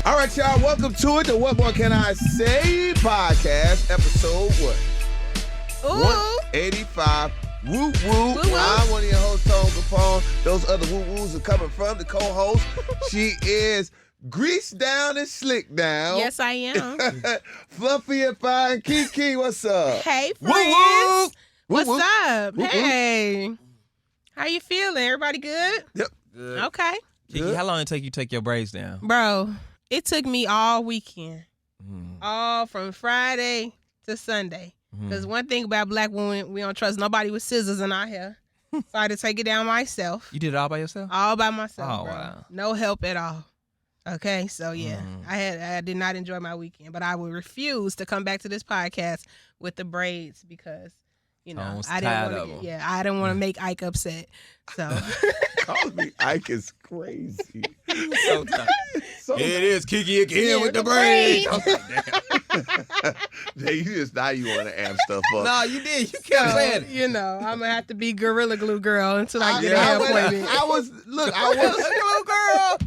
All right, y'all, welcome to it, the What More Can I Say podcast, episode what? Ooh. 185. Woo woo. Woo woo. I'm one of your hosts, Tone Capone. Those other woo woos are coming from the co-host. She is greased down and slick down. Yes, I am. Fluffy and fine. Kiki, what's up? Hey, Woo friends. woo. What's Woo woo. up? Woo woo. Hey. How you feeling? Everybody good? Yep. Good. Okay. Kiki, Good. how long did it take you to take your braids down? Bro, it took me all weekend. Mm. All from Friday to Sunday. Because one thing about black women, we don't trust nobody with scissors in our hair. So I had to take it down myself. You did it all by yourself? All by myself, Oh, bro. wow. No help at all. Okay, so yeah, I did not enjoy my weekend, but I will refuse to come back to this podcast with the braids because, you know, Almost I didn't tired want of to. 'em. Yeah, I didn't want to make Ike upset. So Calling me Ike is crazy. So tired. So Here it is, Kiki again Yeah, with the the braids. braids. Jay, you just now you want to amp stuff up. No, you did. You kept saying it. you know, I'm gonna have to be Gorilla Glue girl until I get I a hair was- appointment. I was Little girl.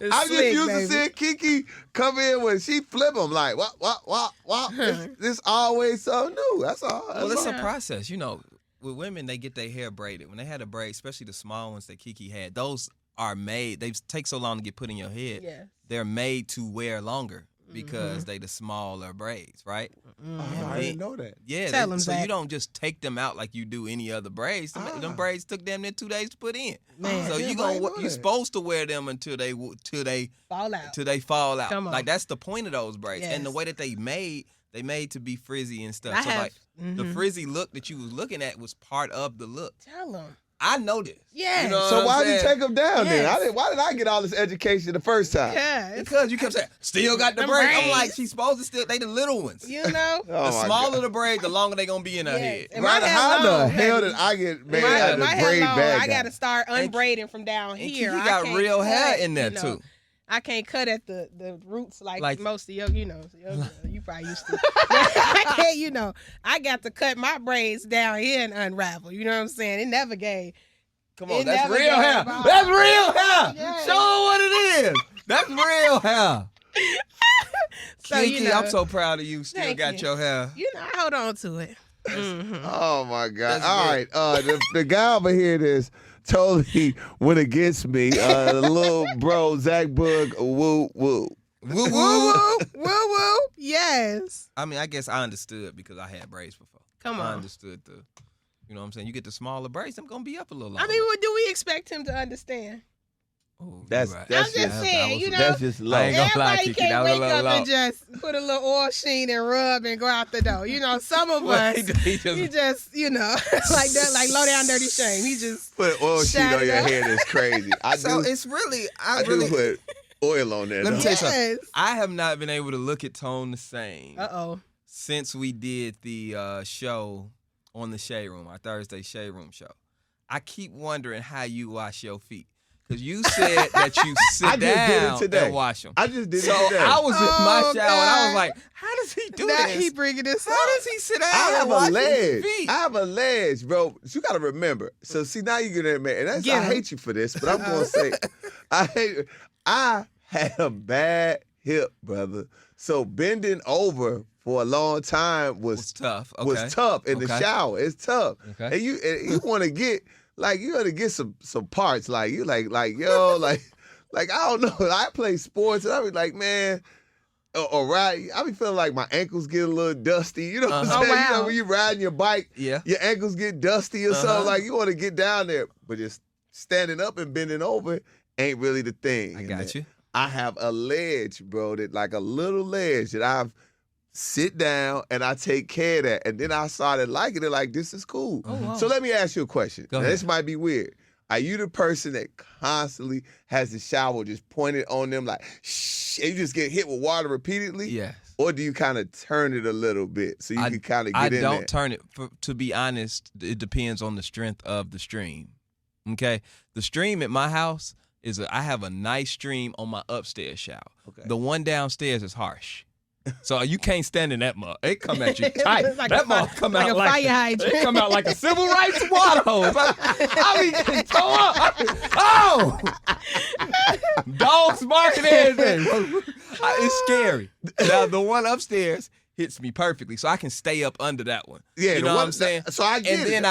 It's I'm just slick, used to baby. seeing Kiki come in when she flip them like, what? This always so new. That's all. That's Well, it's all. a process. You know, with women, they get their hair braided. When they had a braid, especially the small ones that Kiki had, those are made. They take so long to get put in your head. Yeah. They're made to wear longer because they the smaller braids, right? Oh, I didn't know that. Yeah, Tell them so that. you don't just take them out like you do any other braids. Them braids took damn near 2 days to put in. Man. So Yeah, you I ain't know you that. supposed to wear them until they Fall out. fall out. Come on. Like that's the point of those braids. And the Yes. way that they made to be frizzy and stuff. I So have- like the frizzy look that you was looking at was part of the look. Tell them. I know this. Yes. You know So what why I'm did you saying? take them down then? Yes. Why did I get all this education the first time? Yeah. It's, Because you kept saying, still got the Them braids. I'm braids. like, she's supposed to still, they the little ones. you know. Oh, The my smaller God. the braid, the longer they gonna be in her Yes. head. And my Right, hair how the long, hell baby. did I get made My out of hair braid long. bag? I got to start unbraiding from down And here. Kiki I got can't real hair cut, in there you know. too. I can't cut at the roots like Like- most of your, you probably used to. I can't, I got to cut my braids down here and unravel. You know what I'm saying? It never gave. Come on, It that's never real gave hair. ball. That's real hair. Yeah. Show her what it is. That's real hair. So, Kiki, I'm so proud of you. Still Thank got you. your hair. I hold on to it. Mhm. Oh my God! That's All good. right, the guy over here that's totally went against me. The little bro Zach Boog, woo woo. Woo Woo woo. woo, woo woo. Yes. I mean, I guess I understood because I had braids before. Come I on. understood you know what I'm saying? You get the smaller braids, I'm going to be up a little I longer. mean, what do we expect him to understand? Ooh, That's you're right. that's I'm just just saying, that's just low. I ain't gonna lie, Everybody Kiki, that can't was a wake little up low. and just put a little oil sheen and rub and go out the door. Some of Well, us, he just- he just, like that, like low down dirty shame. He just, Put oil sheet Shut on it your up. head is crazy. I So do. it's really, I do put oil on there. Let me though. tell you something. yes. I have not been able to look at Tone the same Uh-oh. since we did the show on the Shade Room, our Thursday Shade Room show. I keep wondering how you wash your feet. Because you said that you I sit just did it down today. and wash them. I just did So it today. I was in my Oh, shower and I was God. like, how does he do Now this? he bringing this up. How does he sit down I have and a wash his ledge. feet? I have a ledge, bro. You got to remember. So see, now you're gonna admit, and that's, Get I him. hate you for this, but I'm gonna say, I had a bad hip, brother. So bending over for a long time was tough. Okay. was tough in the Okay. shower. It's tough, Okay. and you want to get you got to get some parts like you like yo like I don't know. I play sports and I be like, man. Or ride, I be feeling like my ankles get a little dusty. You know what I'm Uh-huh. saying? Oh, You know, wow. when you riding your bike, Yeah. your ankles get dusty or Uh-huh. something. Like you want to get down there, but just standing up and bending over ain't really the thing. I And got you. I have a ledge, bro, that like a little ledge that I've sit down and I take care of that. And then I started liking it like, this is cool. Oh, wow. So let me ask you a question. Go Now, ahead. this might be weird. Are you the person that constantly has the shower just pointed on them like, shh, and you just get hit with water repeatedly? Yes. Or do you kind of turn it a little bit so you can kind of get I in don't there? turn it. To be honest, it depends on the strength of the stream. Okay, the stream at my house I have a nice stream on my upstairs shower. Okay. The one downstairs is harsh. So you can't stand in that mug. It come at you tight. Like that a mug fi- come like out a like fire hydrant. It come out like a civil rights water hose. I be getting tore up. Oh, dogs barking everything. It's scary. Now the one upstairs hits me perfectly, so I can stay up under that one. Yeah, you know what I'm saying? So I get and it. then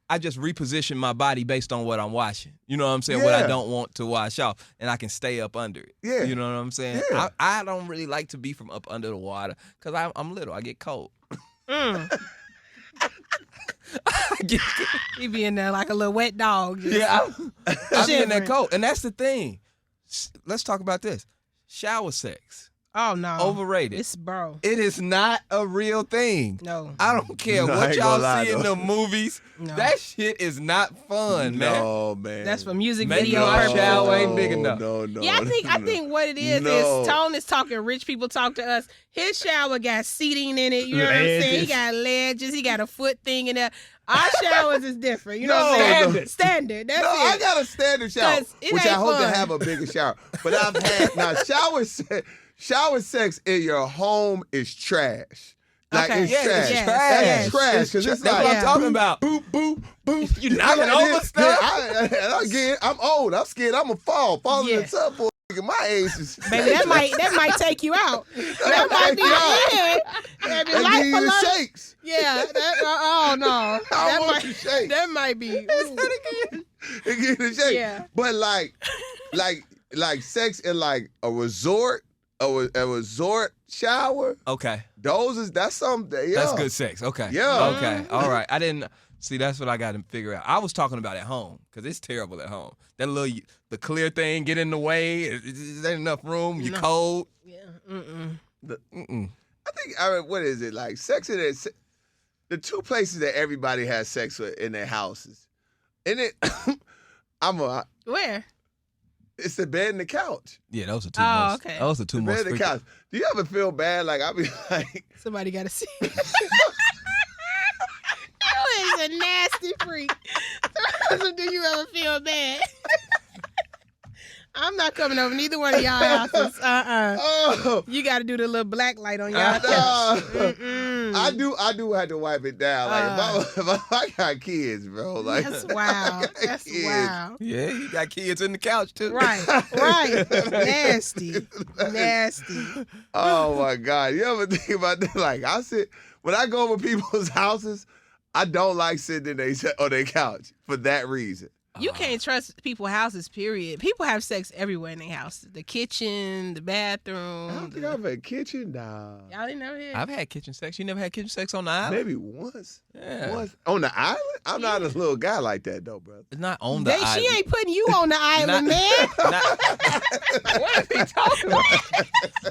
I just reposition my body based on what I'm watching. You know what I'm saying? What I don't want to wash off, and I can stay up under it. Yeah. You know what I'm saying? Yeah. I don't really like to be from up under the water because I'm little. I get cold. You be in there like a little wet dog. Just. Yeah, I'm in that cold. And that's the thing. Let's talk about this. Shower sex. Oh, no. Overrated. It's bro. It is not a real thing. No. I don't care No, I what ain't y'all gonna lie, see in though. the movies. No. That shit is not fun, man. No, man. That's for music Maybe video my purposes. shower ain't big enough. No. Yeah, I think what it is Tone is talking rich people talk to us. His shower got seating in it. You know what I'm saying? He got ledges. He got a foot thing in there. Our showers is different. You know what I'm saying? Standard. That's no, it. I got a standard shower, 'Cause it which I ain't hope to fun. have a bigger shower. But I've had now shower sex in your home is trash. Like Okay. it's Yeah, trash. it's That's trash. trash because it's That's like what I'm talking about. boop boop boop. You knocking over stuff? Again, I'm old. I'm scared. I'm gonna fall in the tub for my age is. Baby, that might take you out. That might be the end. That be They life give you the alone. shakes. Yeah. Oh no. I want the shakes. That might be. They give you the shakes. Yeah. But like sex in like a resort, a resort shower. Okay. That's something. Yeah. That's good sex. Okay. Yeah. Okay. All right. I didn't see. That's what I got to figure out. I was talking about at home because it's terrible at home. That the clear thing get in the way. There ain't enough room. You cold. Yeah. I think what is it like? Sex in it. The two places that everybody has sex with in their houses, and it. Where? It's the bed and the couch. Yeah, those are two. Oh, most, okay. Those are two The most. bed and the couch. Do you ever feel bad? Like I be like. Somebody got to see. You is a nasty freak. Do you ever feel bad? I'm not coming over neither one of y'all houses. Oh. You got to do the little black light on y'all couch. I do have to wipe it down. Like if I got kids, bro. Like That's wild. That's kids. wild. Yeah, you got kids in the couch too. Right. Nasty. Oh my God. You ever think about that? Like when I go over people's houses, I don't like sitting on their couch for that reason. You can't trust people's houses, period. People have sex everywhere in their house. The kitchen, the bathroom. I don't think I've had a kitchen. Nah. Y'all ain't never had? I've had kitchen sex. You never had kitchen sex on the island? Maybe once. Yeah. Once. On the island? I'm not a little guy like that though, brother. It's not on the island. She ain't putting you on the island, man. What is he talking about?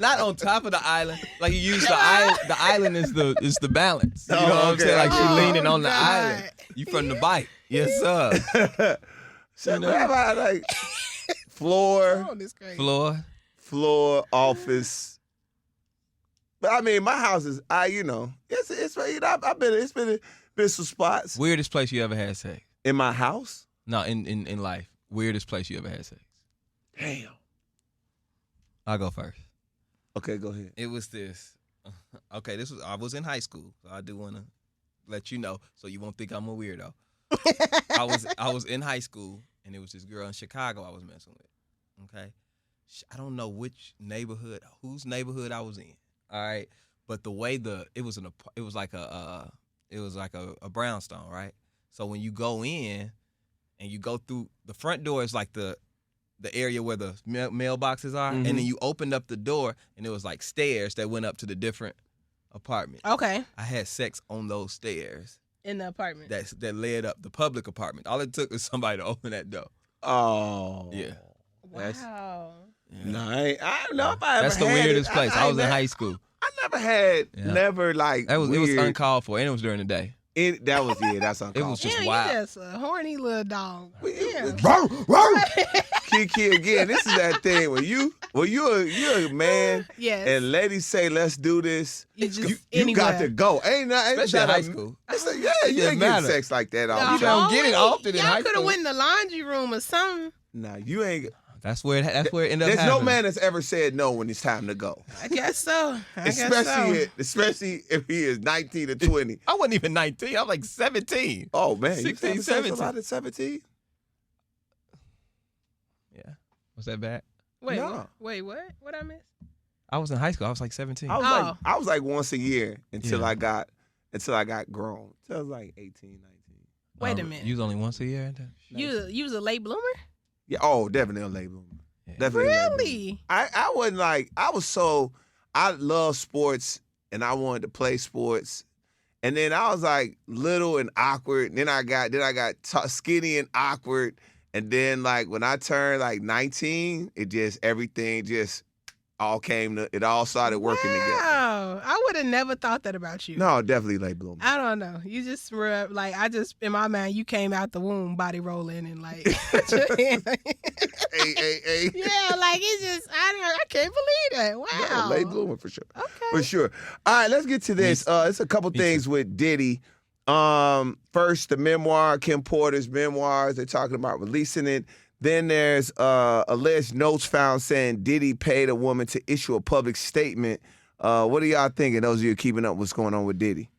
Not on top of the island. Like you use the island. The island is the balance. You know what I'm saying? Like she leaning on the island. You from the bite. Yes, sir. So what about like floor, office? But I mean, my house is it's been some spots. Weirdest place you ever had sex? In my house? No, in life. Weirdest place you ever had sex? Damn. I'll go first. Okay, go ahead. It was this. Okay, I was in high school, so I do want to let you know so you won't think I'm a weirdo. I was in high school, and it was this girl in Chicago I was messing with. Okay, I don't know whose neighborhood I was in. All right, but the way it was like a brownstone, right? So when you go in, and you go through the front door is like the area where the mailboxes are, and then you opened up the door, and it was like stairs that went up to the different apartments. Okay. I had sex on those stairs. In the apartment. That led up the public apartment. All it took was somebody to open that door. Oh. Yeah. Wow. No, I don't know if I ever That's the had weirdest it. place. I was in high school. I never had, like It was weird. uncalled for, and it was during the day. That's uncalled. It was just Damn, wild. you just a horny little dog. Yeah. Kiki, again, this is that thing when you're a man, Yes. and ladies say let's do this. You just You anywhere. got to go. Especially in high school. You ain't getting matter. sex like that all You the time. don't get it often in high Y'all could have school. went in the laundry room or something. Nah, you ain't. That's where it ended up There's happening. no man that's ever said no when it's time to go. I guess so. Especially if he is 19 or 20. I wasn't even 19. I was like 17. Oh man, 16, you 17. about at 17? Yeah. Was that bad? Wait, No. wait, what? What I missed? I was in high school. I was like 17. I was like once a year until I got grown. Until I was like 18, 19. Wait a minute. You was only once a year? You was a late bloomer? Yeah. Oh, definitely a late bloomer. Yeah. Definitely. Really? I wasn't like, I love sports and I wanted to play sports. And then I was like little and awkward. And then I got skinny and awkward. And then like when I turned like 19, everything it all started working together. Wow. I would have never thought that about you. No, definitely late bloomer. I don't know. You just were like, in my mind, you came out the womb body rolling and like, put your hand. Hey. Yeah, like it's just, I can't believe that. Wow. No, late bloomer for sure. Okay. For sure. All right, let's get to this. It's a couple things with Diddy. First, the memoir, Kim Porter's memoirs. They're talking about releasing it. Then there's alleged notes found saying Diddy paid a woman to issue a public statement. What are y'all thinking, those of you keeping up what's going on with Diddy?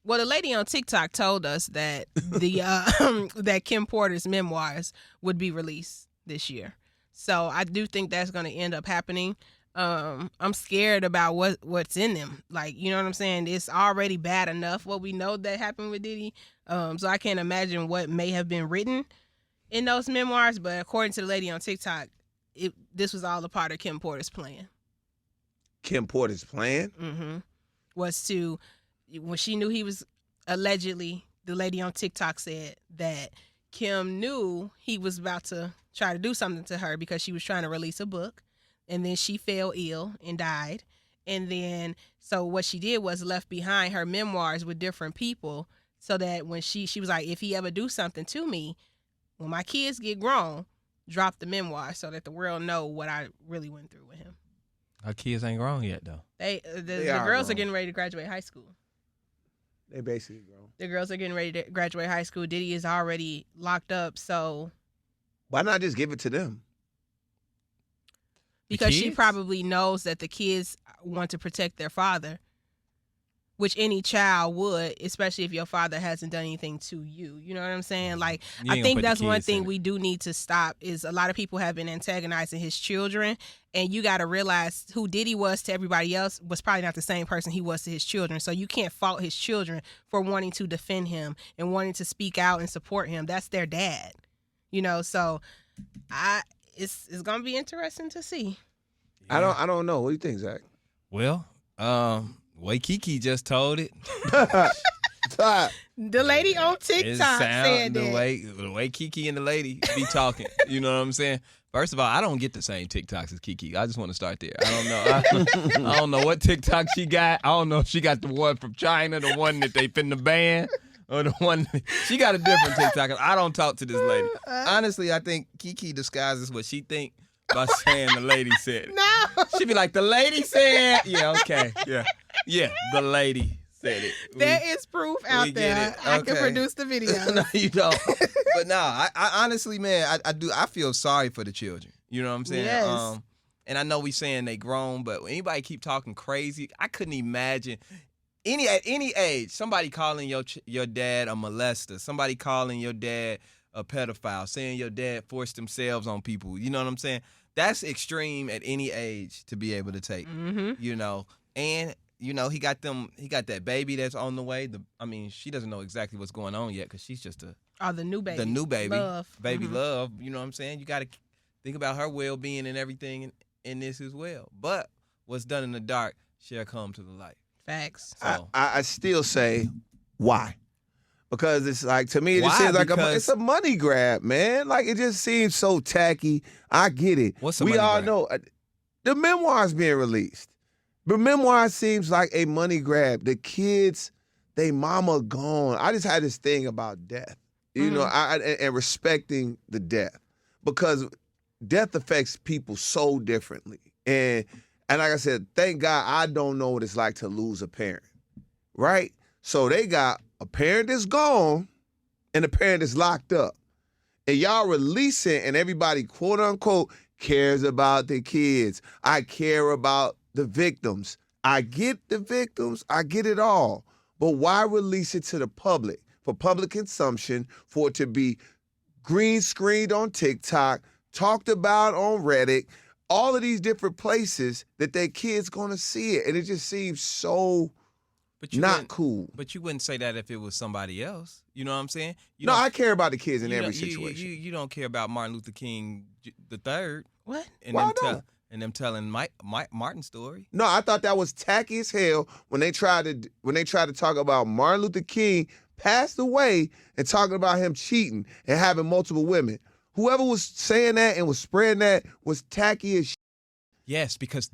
Well, the lady on TikTok told us that that Kim Porter's memoirs would be released this year. So I do think that's going to end up happening. I'm scared about what's in them. Like, you know what I'm saying? It's already bad enough what we know that happened with Diddy. So I can't imagine what may have been written in those memoirs. But according to the lady on TikTok, this was all a part of Kim Porter's plan. Kim Porter's plan? Mm-hmm. Was to, when she knew he was allegedly, the lady on TikTok said that Kim knew he was about to try to do something to her because she was trying to release a book. And then she fell ill and died. And then, so what she did was left behind her memoirs with different people so that when she was like, if he ever do something to me, when my kids get grown, drop the memoir so that the world know what I really went through with him. Our kids ain't grown yet, though. The girls grown. are getting ready to graduate high school. They basically grown. The girls are getting ready to graduate high school. Diddy is already locked up, so. Why not just give it to them? Because she probably knows that the kids want to protect their father, which any child would, especially if your father hasn't done anything to you. You know what I'm saying? Like, I think that's one thing we do need to stop is a lot of people have been antagonizing his children, and you got to realize who Diddy was to everybody else was probably not the same person he was to his children. So you can't fault his children for wanting to defend him and wanting to speak out and support him. That's their dad, you know? So it's going to be interesting to see. Yeah. I don't know. What do you think, Zach? Well, way Kiki just told it. The lady on TikTok said the that. The way Kiki and the lady be talking, you know what I'm saying? First of all, I don't get the same TikToks as Kiki. I just want to start there. I don't know. I don't know what TikTok she got. I don't know if she got the one from China, the one that they finna ban, or the one she got a different TikTok. I don't talk to this lady. Honestly, I think Kiki disguises what she think by saying the lady said it. No. She be like, the lady said, yeah, okay, yeah, the lady said it. There is proof out there. I can produce the video. No, you don't. But no, I honestly, man, I feel sorry for the children. You know what I'm saying? Yes. And I know we saying they grown, but when anybody keep talking crazy, I couldn't imagine at any age somebody calling your dad a molester, somebody calling your dad a pedophile, saying your dad forced themselves on people. You know what I'm saying? That's extreme at any age to be able to take. Mm-hmm. You know, and you know he got that baby that's on the way. She doesn't know exactly what's going on yet because she's just the new baby. The new baby, Love. baby Love. You know what I'm saying? You got to think about her well-being and everything in this as well. But what's done in the dark shall come to the light. Facts. So I still say why. Because it's like, to me, it just seems like it's a money grab, man. Like, it just seems so tacky. I get it. What's the money grab? Know the memoir's being released. The memoir seems like a money grab. The kids, they mama gone. I just had this thing about death, you know, and respecting the death. Because death affects people so differently. And like I said, thank God I don't know what it's like to lose a parent, right? So they got a parent that's gone and a parent that's locked up. And y'all release it and everybody, quote unquote, cares about their kids. I care about the victims. I get the victims. I get it all. But why release it to the public? For public consumption, for it to be green screened on TikTok, talked about on Reddit, all of these different places that their kids gonna see it, and it just seems so not cool. But you wouldn't say that if it was somebody else. You know what I'm saying? No, I care about the kids in every situation. You don't care about Martin Luther King the third. What? And them telling Martin's story. No, I thought that was tacky as hell when they tried to talk about Martin Luther King passed away and talking about him cheating and having multiple women. Whoever was saying that and was spreading that was tacky as shit. Yes, because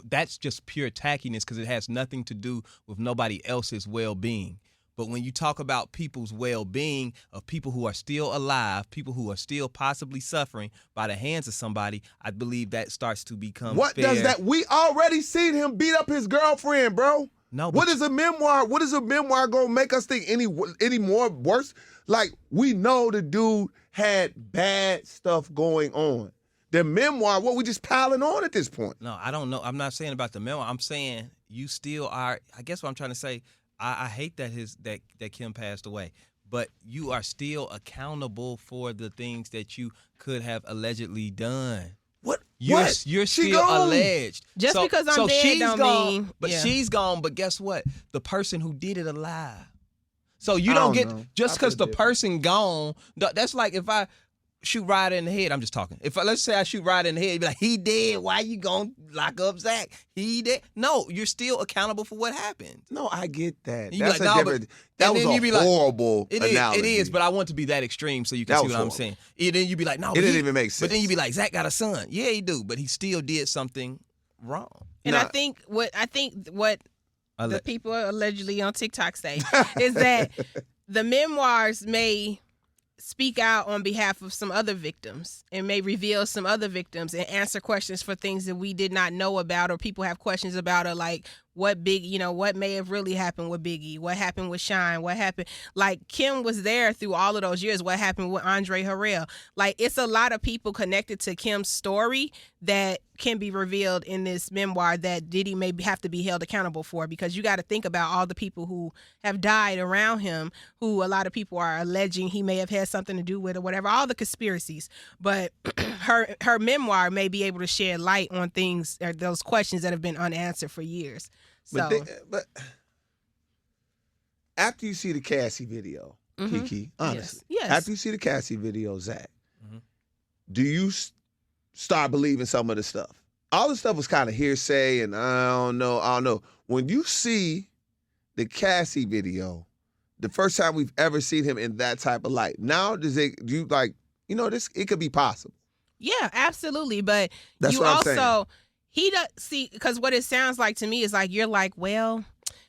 that's just pure tackiness because it has nothing to do with nobody else's well-being. But when you talk about people's well-being, of people who are still alive, people who are still possibly suffering by the hands of somebody, I believe that starts to become What fair. does that? We already seen him beat up his girlfriend, bro. No. What is a memoir? What is a memoir gonna make us think any more worse? Like, we know the dude had bad stuff going on. The memoir, what we just piling on at this point? No, I don't know. I'm not saying about the memoir. I'm saying you still are. I guess what I'm trying to say. I hate that that Kim passed away, but you are still accountable for the things that you could have allegedly done. What? You're still alleged. Just because I'm dead she's don't gone, mean. But yeah. she's gone. But guess what? The person who did it alive. So you don't get just because the person gone. That's like if I shoot Ryder in the head. I'm just talking. Let's say I shoot Ryder in the head, you'd be like, he dead. Why you gonna lock up Zach? He dead. No, you're still accountable for what happened. No, I get that. That's like, different. That was a horrible analogy. It is, but I want to be that extreme so you can see what I'm saying. And then you'd be like, no, it didn't even make sense. But then you'd be like, Zach got a son. Yeah, he do, but he still did something wrong. And I think what the people allegedly on TikTok say is that the memoirs may speak out on behalf of some other victims and may reveal some other victims and answer questions for things that we did not know about or people have questions about, or like what may have really happened with Biggie, what happened with Shine, what happened, like Kim was there through all of those years, what happened with Andre Harrell. Like, it's a lot of people connected to Kim's story that can be revealed in this memoir that Diddy may have to be held accountable for, because you got to think about all the people who have died around him, who a lot of people are alleging he may have had something to do with or whatever, all the conspiracies. But her memoir may be able to shed light on things, or those questions that have been unanswered for years. But after you see the Cassie video, Kiki, honestly, yes. After you see the Cassie video, Zach, do you start believing some of the stuff? All the stuff was kind of hearsay, and I don't know. When you see the Cassie video, the first time we've ever seen him in that type of light, now this? It could be possible. Yeah, absolutely. But that's you what I'm also saying. He does see, because what it sounds like to me is like you're like, well,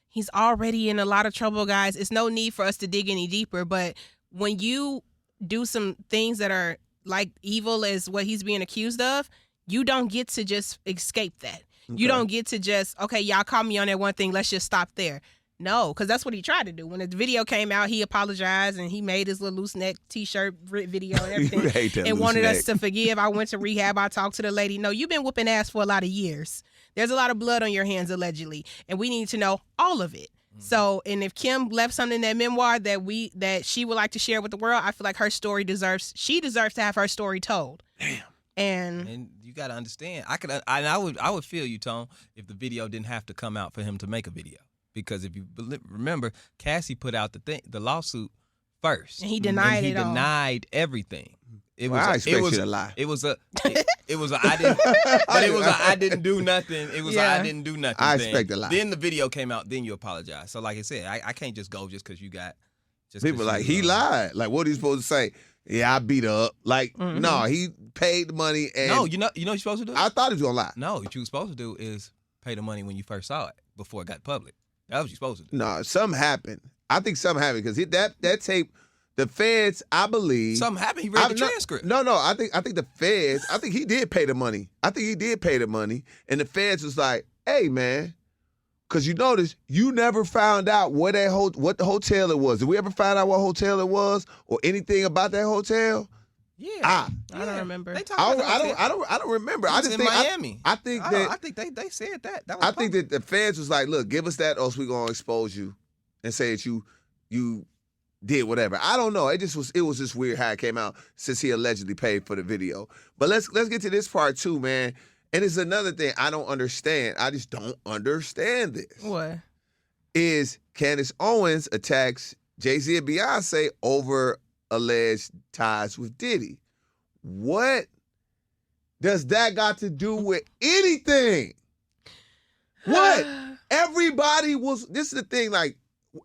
he's already in a lot of trouble, guys. It's no need for us to dig any deeper. But when you do some things that are like evil as what he's being accused of, you don't get to just escape that. Okay. You don't get to just, okay, y'all caught me on that one thing, let's just stop there. No, because that's what he tried to do. When the video came out, he apologized and he made his little loose neck T-shirt video and everything and wanted us to forgive. I went to rehab. I talked to the lady. No, you've been whooping ass for a lot of years. There's a lot of blood on your hands, allegedly, and we need to know all of it. So, and if Kim left something in that memoir that she would like to share with the world, I feel like her story deserves to have her story told. Damn. And you got to understand, I would feel you, Tone, if the video didn't have to come out for him to make a video. Because if you remember, Cassie put out the lawsuit first, and he denied it. He all. denied everything. I expect you to lie. It was a I didn't do nothing. It was I didn't do nothing. I expect a lie. Then the video came out. Then you apologize. So like I said, I can't just go just because you got. People like he lied. Like, what are you supposed to say? Yeah, I beat her up. Like, no, he paid the money. And no, you know what you're supposed to do. I thought he was gonna lie. No, what you were supposed to do is pay the money when you first saw it before it got public. That's what you're supposed to do. No, something happened. I think something happened because that tape, the feds, I believe. Something happened. He read the transcript. No. I think the feds. I think he did pay the money. And the feds was like, "Hey, man, because you notice you never found out what the hotel it was. Did we ever find out what hotel it was or anything about that hotel?" Yeah, I don't remember. I don't remember. I just in think Miami. I think they said that. I think that the feds was like, look, give us that, or else we're gonna expose you and say that you did whatever. I don't know. It was just weird how it came out since he allegedly paid for the video. But let's get to this part too, man. And it's another thing I don't understand. I just don't understand this. What? Is Candace Owens attacks Jay-Z and Beyonce over alleged ties with Diddy. What does that got to do with anything? What? Everybody was, this is the thing, like,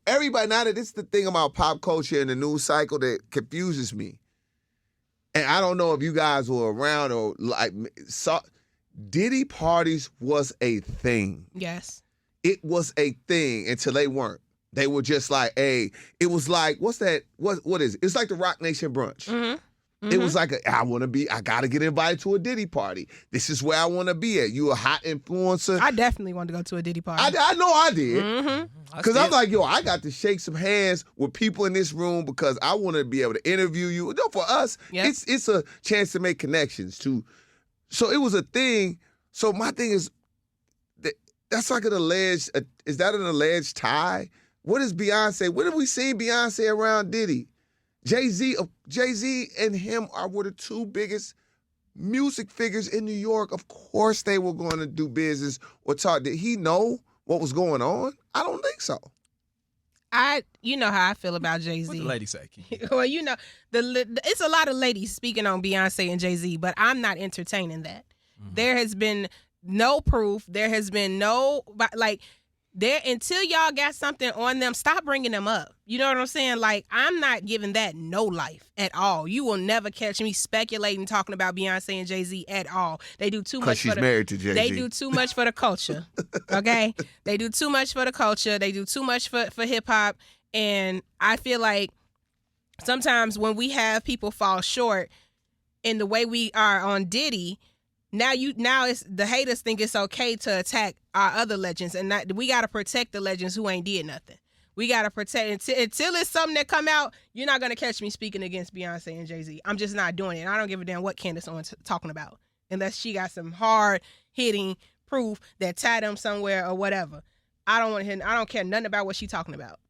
everybody, now that this is the thing about pop culture and the news cycle that confuses me. And I don't know if you guys were around or like, saw, Diddy parties was a thing. Yes. It was a thing until they weren't. They were just like, hey, it was like, what's that? What is it? It's like the Rock Nation brunch. Mm-hmm. It was like, I got to get invited to a Diddy party. This is where I want to be at. You a hot influencer. I definitely wanted to go to a Diddy party. I know I did. Mm-hmm. Because I'm like, yo, I got to shake some hands with people in this room because I want to be able to interview you. No, for us, it's a chance to make connections too. So it was a thing. So my thing is, that's like an alleged, is that an alleged tie? What is Beyonce? When have we seen Beyonce around Diddy? Jay-Z and him were the two biggest music figures in New York. Of course they were going to do business or talk. Did he know what was going on? I don't think so. You know how I feel about Jay-Z. What the lady say? Well, you know, it's a lot of ladies speaking on Beyonce and Jay-Z, but I'm not entertaining that. Mm-hmm. There has been no proof. There has been no, like, until y'all got something on them, stop bringing them up. You know what I'm saying? Like, I'm not giving that no life at all. You will never catch me speculating, talking about Beyonce and Jay-Z at all. They do too much. Because she's married to Jay-Z. They do too much for the culture. Okay? They do too much for the culture. They do too much for hip hop. And I feel like sometimes when we have people fall short in the way we are on Diddy, now it's the haters think it's okay to attack our other legends, and we got to protect the legends who ain't did nothing. We got to protect until it's something that come out. You're not gonna catch me speaking against Beyonce and Jay-Z. I'm just not doing it. I don't give a damn what Candace Owens talking about unless she got some hard hitting proof that tied them somewhere or whatever. I don't care nothing about what she talking about.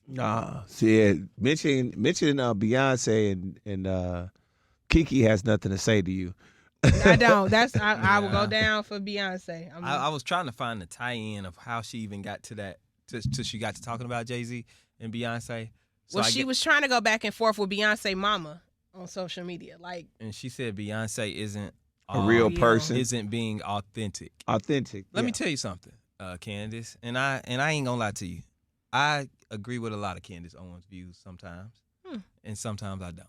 Nah, see, mentioning Beyonce and Kiki has nothing to say to you. I don't. I will go down for Beyonce. I was trying to find the tie-in of how she even got to that, till she got to talking about Jay-Z and Beyonce. So she was trying to go back and forth with Beyonce mama on social media, and she said Beyonce isn't a real person, isn't being authentic. Let me tell you something, Candace, and I ain't gonna lie to you. I agree with a lot of Candace Owens' views sometimes, and sometimes I don't.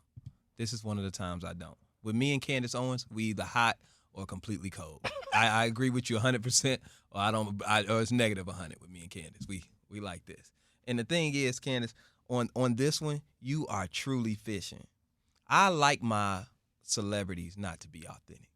This is one of the times I don't. With me and Candace Owens, we either hot or completely cold. I agree with you 100%, or or it's negative 100 with me and Candace. We like this. And the thing is, Candace, on this one, you are truly fishing. I like my celebrities not to be authentic.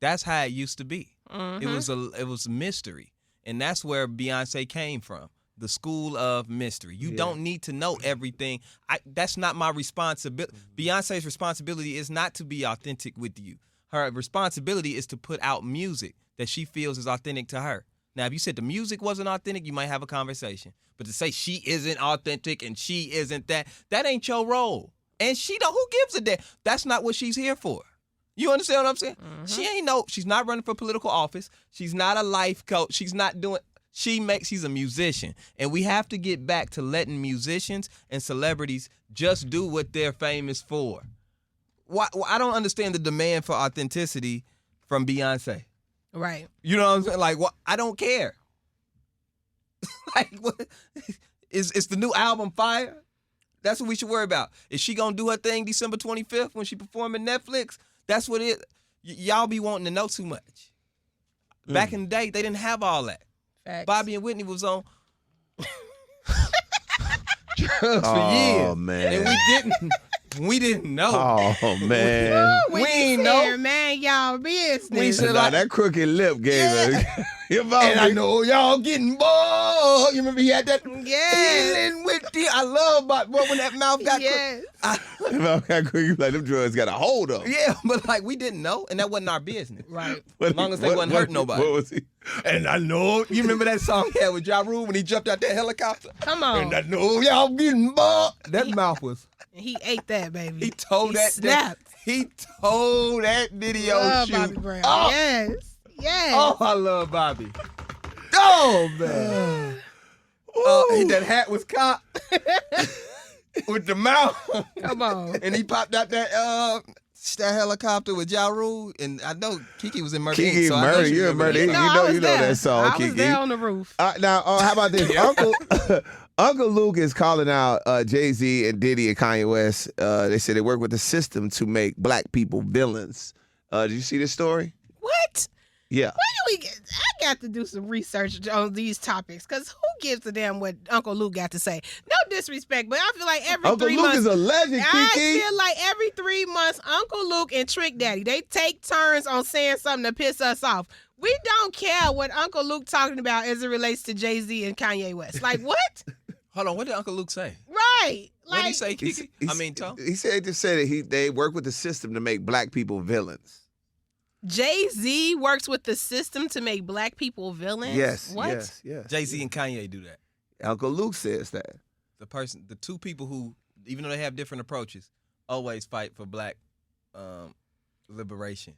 That's how it used to be. Mm-hmm. It was mystery, and that's where Beyonce came from. The school of mystery. You don't need to know everything. That's not my responsibility. Beyonce's responsibility is not to be authentic with you. Her responsibility is to put out music that she feels is authentic to her. Now, if you said the music wasn't authentic, you might have a conversation. But to say she isn't authentic and she isn't that ain't your role. And who gives a damn? That's not what she's here for. You understand what I'm saying? Mm-hmm. She's not running for political office. She's not a life coach. She's not doing... She's a musician, and we have to get back to letting musicians and celebrities just do what they're famous for. Why I don't understand the demand for authenticity from Beyonce. Right. You know what I'm saying? Like, I don't care. Like, what is the new album fire? That's what we should worry about. Is she gonna do her thing December 25th when she performing Netflix? That's what it. Y'all be wanting to know too much. Back in the day, they didn't have all that. Facts. Bobby and Whitney was on drugs for years. Oh, man. And we didn't know. Oh, man. We ain't know. Man, y'all business. We said that crooked lip gave her. And I know y'all getting bored. You remember he had that feeling with you. I love when that mouth got crooked. Mouth got crooked. Like them drugs got a hold of. Yeah, but like we didn't know, and that wasn't our business. Right. As long as they wasn't hurting nobody. What was he? And I know, you remember that song he had with Ja Rule when he jumped out that helicopter? Come on. And I know y'all getting bored. That mouth was. He ate that, baby. He told that. Snapped. He told that video Love shoot. Bobby Brown. Oh, Yes. oh, I love Bobby. Oh, man. That hat was cocked with the mouth. Come on. And he popped out that helicopter with Ja Rule. And I know Kiki was in Murder Inc. Kiki So I know Murder, she you're in remember Murder that. Inc. You know there. that song, I Kiki. was there on the roof. Now, how about this? Uncle Luke is calling out Jay-Z and Diddy and Kanye West. They said they work with the system to make black people villains. Did you see this story? What? Yeah. Where do we get? I got to do some research on these topics because who gives a damn what Uncle Luke got to say? No disrespect, but I feel like every Uncle 3 Luke months. is a legend, I Kiki. feel like every 3 months, Uncle Luke and Trick Daddy, they take turns on saying something to piss us off. We don't care what Uncle Luke talking about as it relates to Jay-Z and Kanye West. Like, what? Hold on, what did Uncle Luke say? Right. What did he Like, say, Kiki? Tom? He said that they work with the system to make black people villains. Jay-Z works with the system to make black people villains? Yes. What? Yes. Jay-Z and Kanye do that. Uncle Luke says that. The two people who, even though they have different approaches, always fight for black liberation.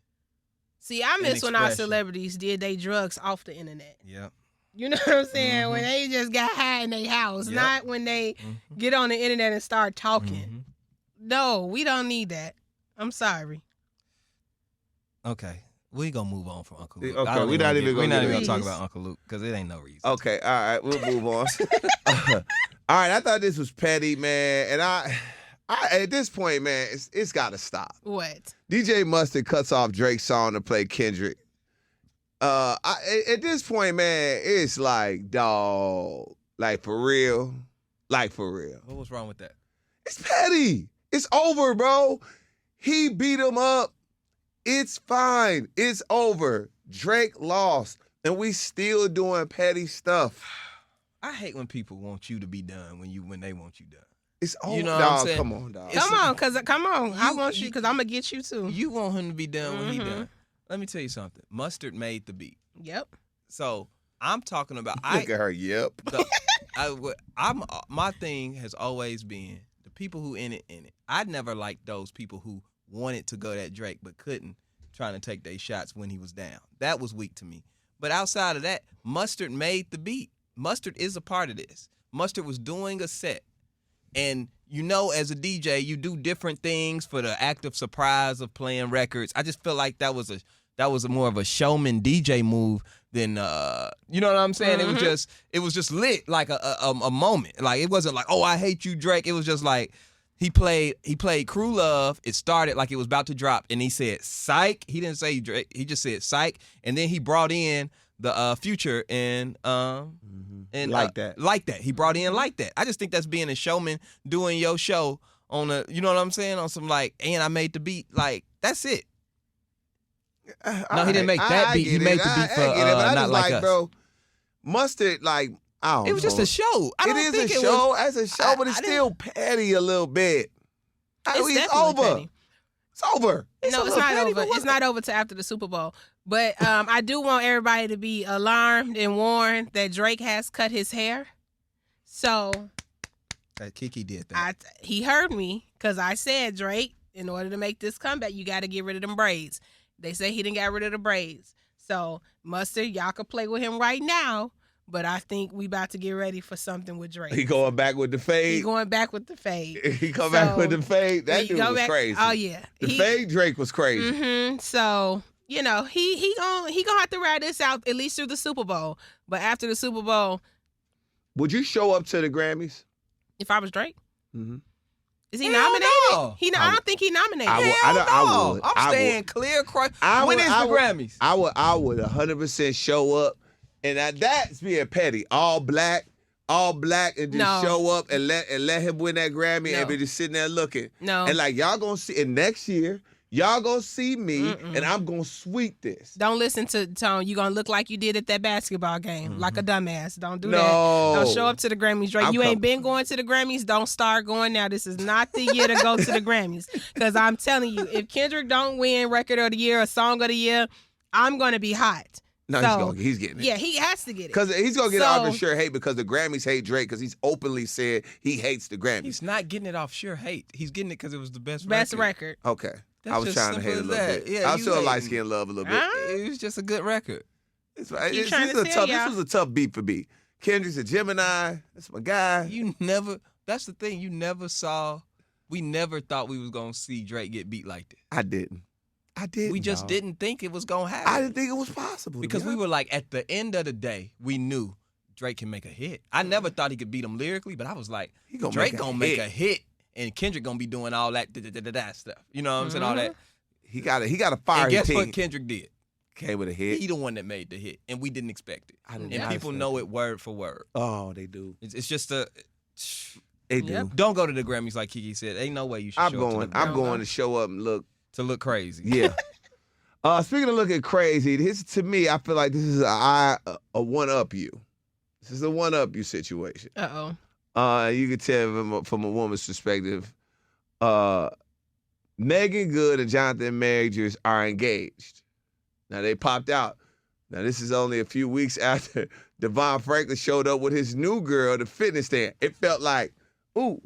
See, I miss when our expression. celebrities did they drugs off the internet. Yep. You know what I'm saying? When they just got high in their house, Yep. not when they get on the internet and start talking. No, we don't need that. I'm sorry. Okay. We gonna move on from Uncle Luke. Okay, we're not even gonna do talk this. about Uncle Luke because it ain't no reason. Okay, all right, we'll move on. All right, I thought this was petty, man, and I at this point, man, it's got to stop. What? DJ Mustard cuts off Drake's song to play Kendrick. At this point, man, it's like, dog, like for real. What was wrong with that? It's petty. It's over, bro. He beat him up. It's fine. It's over. Drake lost, and we still doing petty stuff. I hate when people want you to be done when they want you done. It's over, You know what I'm dog. saying? Come on, dog. Come on. I want you because I'm gonna get you too. You want him to be done when he done. Let me tell you something. Mustard made the beat. Yep. So I'm talking about. Look at her. Yep. My thing has always been the people who in it. I never liked those people who wanted to go at Drake but couldn't, trying to take their shots when he was down. That was weak to me. But outside of that, Mustard made the beat. Mustard is a part of this. Mustard was doing a set. And you know, as a DJ, you do different things for the act of surprise of playing records. I just feel like that was a more of a showman DJ move than you know what I'm saying? It was just lit like a moment. Like it wasn't like, oh, I hate you, Drake. It was just like he played Crew Love. It started like it was about to drop, and he said psych. He didn't say Drake. He just said psych, and then he brought in the Future and Like that. Like that. He brought in like that. I just think that's being a showman doing your show on a, you know what I'm saying, on some like, and I made the beat. Like that's it. No, he didn't make that beat. He made the beat for Not Like Us. Bro, Mustard, like, I don't know. It was just a show. I don't It think is it a show was, as a show, but it's still petty a little bit. It's It's definitely over. petty. It's over. No, it's not over. It's not over till after the Super Bowl. But I do want everybody to be alarmed and warned that Drake has cut his hair. So that Kiki did that. he heard me because I said, Drake, in order to make this comeback, you got to get rid of them braids. They say he didn't get rid of the braids. So Mustard, y'all can play with him right now. But I think we about to get ready for something with Drake. He going back with the fade. He going back with the fade. He come back with the fade. That dude was crazy. Oh yeah, The fade Drake was crazy. So you know he gonna have to ride this out at least through the Super Bowl. But after the Super Bowl, would you show up to the Grammys? if I was Drake, Mm-hmm. is he Hell nominated? no. I don't think he nominated. I would. I'm staying clear. When is the Grammys? I would 100% show up, and that's being petty. All black, and just show up and let him win that Grammy and be just sitting there looking. No. And like y'all gonna see, and next year y'all gonna see me, and I'm gonna sweep this. Don't listen to Tone. You gonna look like you did at that basketball game, like a dumbass. Don't do No. that. Don't show up to the Grammys, Drake. You ain't been going to the Grammys. Don't start going now. This is not the year to go to the Grammys. Because I'm telling you, if Kendrick don't win Record of the Year or Song of the Year, I'm gonna be hot. No, he's getting it. Yeah, he has to get it. Because he's going to get it off of sure hate because the Grammys hate Drake because he's openly said he hates the Grammys. He's not getting it off sure hate. He's getting it because it was the best record. Okay. I was trying to hate a little bit. Yeah, I was feeling light skin love a little bit. It was just a good record. This Keep was a tough beat for me. Kendrick's a Gemini. That's my guy. That's the thing. We never thought we was going to see Drake get beat like this. I didn't. We just didn't think it was going to happen. I didn't think it was possible. Because we were like, at the end of the day, we knew Drake can make a hit. I never thought he could beat him lyrically, but I was like, Drake going to make a hit, and Kendrick going to be doing all that stuff. You know what I'm saying? All that. He got a fire And guess team. what Kendrick did? Came with a hit. He the one that made the hit, and we didn't expect it. And people know it word for word. Oh, they do. It's just a... They do. Don't go to the Grammys like Kiki said. Ain't no way you should I'm show up going. to the I'm Grammys. going to show up and look crazy. Yeah. Speaking of looking crazy, to me, I feel like this is a one-up you. This is a one-up you situation. You can tell from a woman's perspective. Megan Good and Jonathan Majors are engaged. Now, they popped out. Now, this is only a few weeks after Devon Franklin showed up with his new girl, the fitness stand. It felt like, ooh,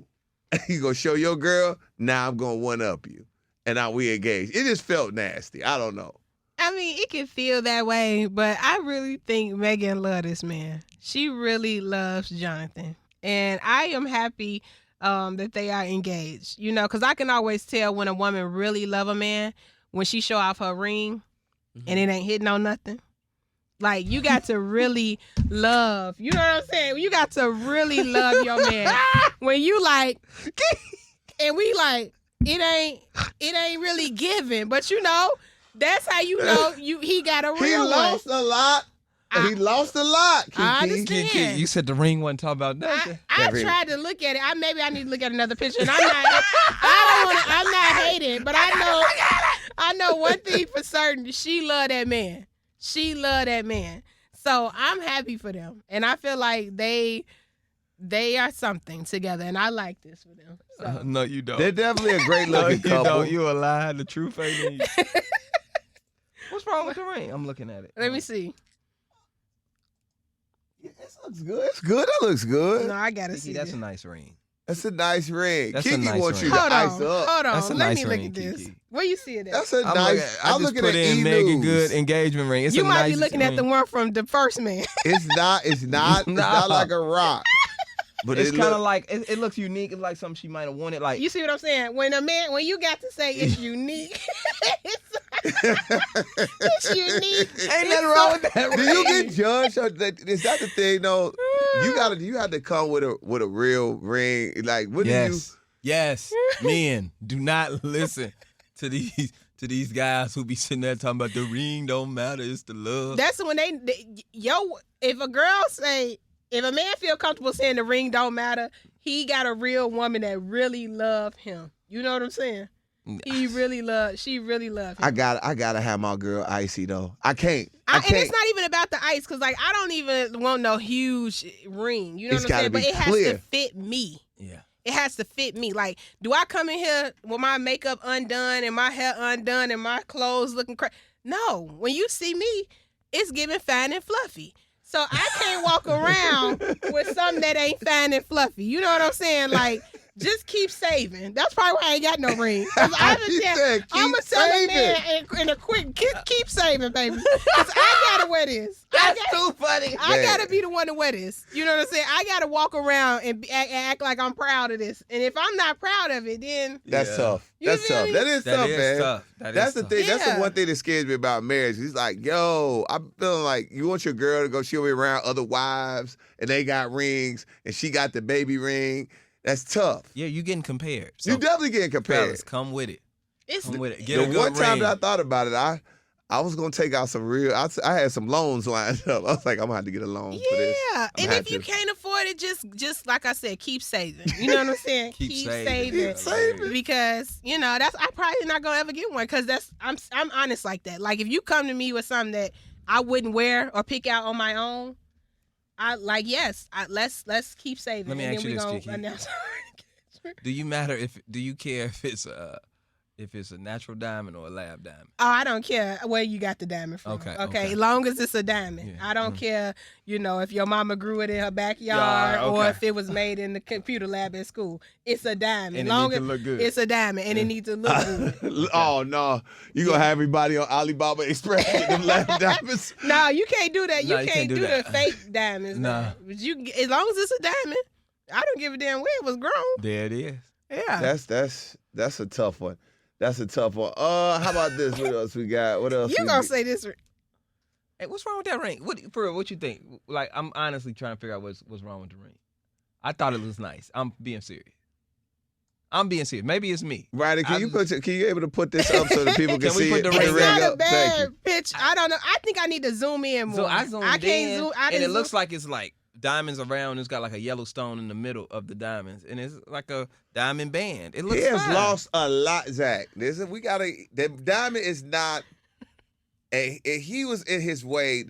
you gonna show your girl? Now I'm gonna one-up you. And now we engaged. It just felt nasty. I don't know. I mean, it can feel that way, but I really think Megan loves this man. She really loves Jonathan. And I am happy that they are engaged, because I can always tell when a woman really love a man when she show off her ring and it ain't hitting on nothing. Like, you got to really love, you know what I'm saying? You got to really love your man. When you like, and we like, it ain't really giving, but that's how you know he got a real He lost a lot. He lost a lot, Kiki. I understand. Kiki, you said the ring wasn't talking about nothing. I tried to look at it. Maybe I need to look at another picture. And I'm not hating, but I know one thing for certain. She loved that man. She loved that man. So I'm happy for them. And I feel like they are something together. And I like this for them. So. No, you don't. They're definitely a great looking couple. You a lie. The truth ain't in you. What's wrong with the ring? I'm looking at it. Let me see. Yeah, this looks good. It's good. That looks good. No, I gotta Kiki, see. that's this. a nice ring. That's a nice ring. That's a Kiki nice wants ring. you to Hold ice on. up. Hold on. That's a Let nice me look ring, at this. Kiki. Where you see it at? That's a nice. I just put in Megan Good engagement ring. It's you a might nice be looking at the one from the first man. It's not. It's not like a rock. But it's kind of like it looks unique. It's like something she might have wanted. Like, you see what I'm saying? When you got to say it's unique, it's unique. Ain't nothing wrong with that ring. Do you get judged? Is that the thing though? You have to come with a real ring. Like, what do you? Yes, men, do not listen to these guys who be sitting there talking about the ring don't matter, it's the love. That's when if a man feel comfortable saying the ring don't matter, he got a real woman that really love him. You know what I'm saying? She really love him. I gotta have my girl icy though. I can't. And it's not even about the ice, because like I don't even want no huge ring. You know what I'm saying? But it has to fit me. Yeah. It has to fit me. Like, do I come in here with my makeup undone and my hair undone and my clothes looking crazy? No. When you see me, it's giving fine and fluffy. So I can't walk around with something that ain't fine and fluffy. You know what I'm saying? Like, just keep saving. That's probably why I ain't got no ring. I'm going to tell the man in a quick, keep saving, baby. Because I got to wear this. That's too funny. I got to be the one to wear this. You know what I'm saying? I got to walk around and act like I'm proud of this. And if I'm not proud of it, then... That's tough. That's tough. That is tough, man. That's the thing. Yeah. That's the one thing that scares me about marriage. He's like, yo, I'm feeling like you want your girl to go, she'll be around other wives, and they got rings, and she got the baby That's tough. Yeah, you getting compared. So you definitely getting compared. fellas, come with it. Come with it. Get The a good one time ring. that I thought about it, I was gonna take out some real. I had some loans lined up. I was like, I'm gonna have to get a loan for this. Yeah, and if you can't afford it, just like I said, keep saving. You know what I'm saying? Keep saving. Keep saving. Because I'm probably not gonna ever get one, because I'm honest like that. Like, if you come to me with something that I wouldn't wear or pick out on my own, let's keep saving. Let me and ask then you we this, gonna Kiki. announce. Do you care if it's if it's a natural diamond or a lab diamond. Oh, I don't care where you got the diamond from. Okay. As long as it's a diamond. Yeah. I don't care, if your mama grew it in her backyard or if it was made in the computer lab at school. It's a diamond. And it needs to look good. It's a diamond and it needs to look good. Oh, no. You going to have everybody on Alibaba Express get them lab diamonds? No, you can't do that. You can't do the fake diamonds. No. But as long as it's a diamond, I don't give a damn where it was grown. There it is. Yeah. That's a tough one. That's a tough one. How about this? What else we got? What else? You gonna say this? Hey, what's wrong with that ring? What you think? Like, I'm honestly trying to figure out what's wrong with the ring. I thought it was nice. I'm being serious. Maybe it's me. Ryder, can you able to put this up so that people can see put it? the ring It's not up? a bad pitch. I don't know. I think I need to zoom in more. So I zoomed can't in, zoom. and it looks like it's like diamonds around. It's got like a yellow stone in the middle of the diamonds, and it's like a diamond band. It looks. He has fine. lost a lot, Zach. The diamond is not. He was on his way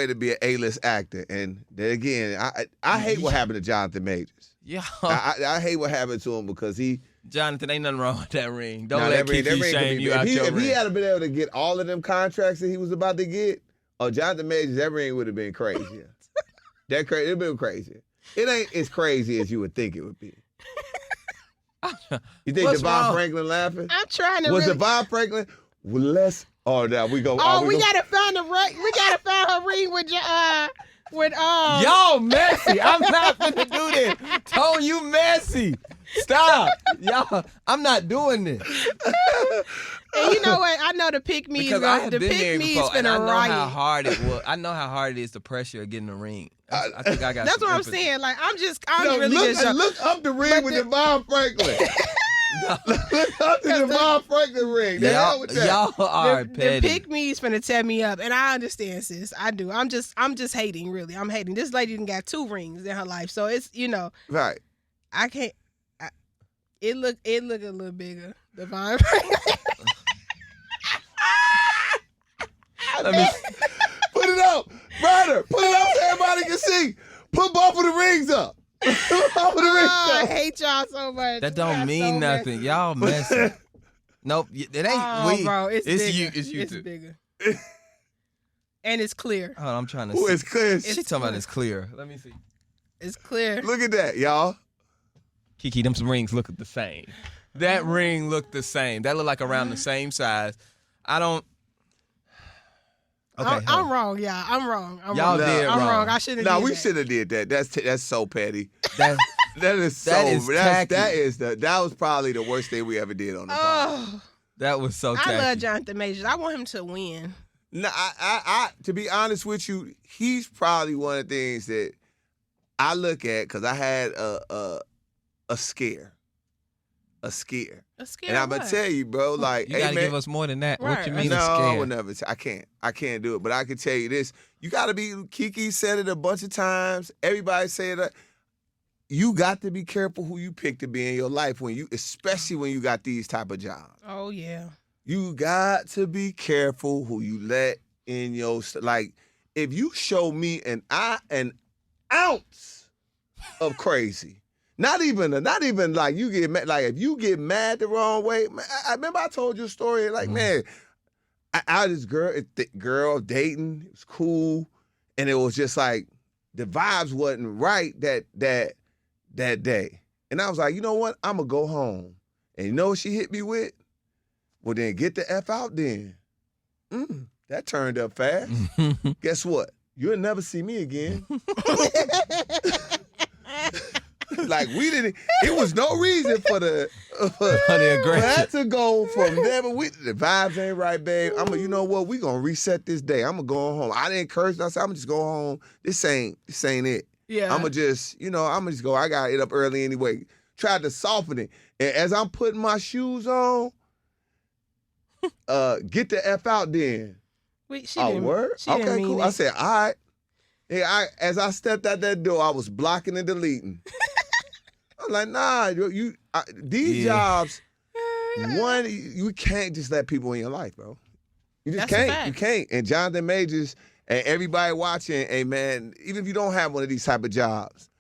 to be an A-list actor, and then again, I hate what happened to Jonathan Majors. Yeah, I hate what happened to him because Jonathan, ain't nothing wrong with that ring. Don't let Kiki shame you out your ring. If he had been able to get all of them contracts that he was about to get, Jonathan Majors, that ring would have been crazy. It'd been crazy. It ain't as crazy as you would think it would be. You think Devon Franklin laughing? I'm trying to. Was Devon Franklin? Well, let's. Oh, now we go. We gotta find the ring. We gotta find her ring with Y'all messy. I'm not gonna do this. Tone, you messy. Stop. Y'all, I'm not doing this. And you know what? I know the pick-me's because I have been there before, and I know riot. how hard it was. I know how hard it is, the pressure of getting a ring. I think I got. That's what empathy. I'm saying. Like look up the ring with Devon Franklin. Look up the Devon Franklin ring. Y'all are petty. The pick-me's finna tear me up, and I understand, sis. I do. I'm just hating. Really, I'm hating. This lady done got 2 rings in her life, so it's right. I can't. It look a little bigger. Devon Franklin. Let me put it up, Ryder. Put it up so everybody can see. Put both of the rings up. I hate y'all so much. That don't mean nothing. Messy. Y'all messy. Nope, it ain't. Bro, it's you. It's you it's too. Bigger. And it's clear. Oh, I'm trying to see. It's clear. She's talking about it's clear. Let me see. It's clear. Look at that, y'all. Kiki, them rings look the same. That ring looked the same. That looked like around the same size. I don't. Okay, I'm wrong, y'all. I'm wrong. Y'all did wrong. I'm wrong. I shouldn't have. No, we should have did that. That's so petty. That is so. That was probably the worst thing we ever did on the podcast. That was so tacky. I love Jonathan Majors. I want him to win. No, I to be honest with you, he's probably one of the things that I look at because I had a scare. A scare. And I'm gonna tell you, bro, like, you gotta give us more than that. Right. What you mean no, a scare? I would never. I can't do it. But I can tell you this: you gotta be. Kiki said it a bunch of times. Everybody said it. You got to be careful who you pick to be in your life especially when you got these type of jobs. Oh yeah. You got to be careful who you let in your like. If you show me an ounce of crazy. Not even like you get mad. Like if you get mad the wrong way, man, I remember I told you a story. Like man, I this girl dating. It was cool, and it was just like the vibes wasn't right that day. And I was like, you know what? I'm gonna go home. And you know what she hit me with? Well, then get the F out. Then that turned up fast. Guess what? You'll never see me again. Like we didn't. It was no reason for the aggression. Had to go from there, but the vibes ain't right, babe. You know what? We gonna reset this day. I'm gonna go home. I didn't curse. I said I'm gonna just go home. This ain't it. Yeah. I'm gonna just go. I gotta get up early anyway. Tried to soften it, and as I'm putting my shoes on, get the F out. Then. Wait, she didn't. Word? She didn't mean cool. it. I said, all right. Hey, as I stepped out that door, I was blocking and deleting. I'm like, nah, these jobs, you can't just let people in your life, bro. You just can't. You can't. And Jonathan Majors and everybody watching, hey, man, even if you don't have one of these type of jobs,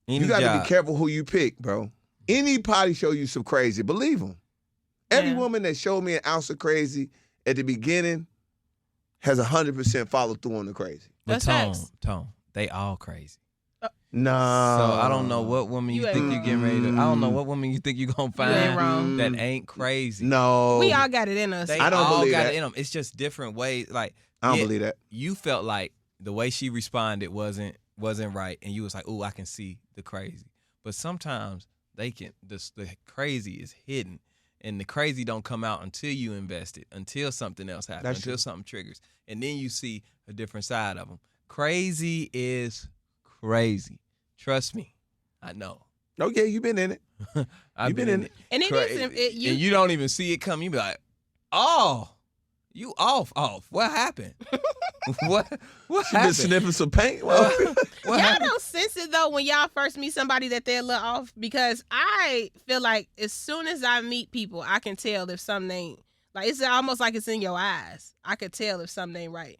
you got to be careful who you pick, bro. Anybody show you some crazy, believe them. Every woman that showed me an ounce of crazy at the beginning has 100% followed through on the crazy. But Tone, they all crazy. No. So I don't know what woman you think you getting ready to. I don't know what woman you think you gonna find that ain't crazy. No. We all got it in us. I don't believe got that. it in them. It's just different ways. Like I don't believe that. You felt like the way she responded wasn't right, and you was like, "Ooh, I can see the crazy." But sometimes the crazy is hidden, and the crazy don't come out until you invest it, until something else happens, until something triggers, and then you see a different side of them. Crazy is crazy. Trust me, I know. Oh yeah, you've been in it. I've been in it. And and you don't even see it come. You be like, "Oh, you off. What happened? what She happened?" been sniffing some paint. What y'all happened? don't sense it though when y'all first meet somebody that they're a little off, because I feel like as soon as I meet people, I can tell if something ain't, like, it's almost like it's in your eyes. I could tell if something ain't right.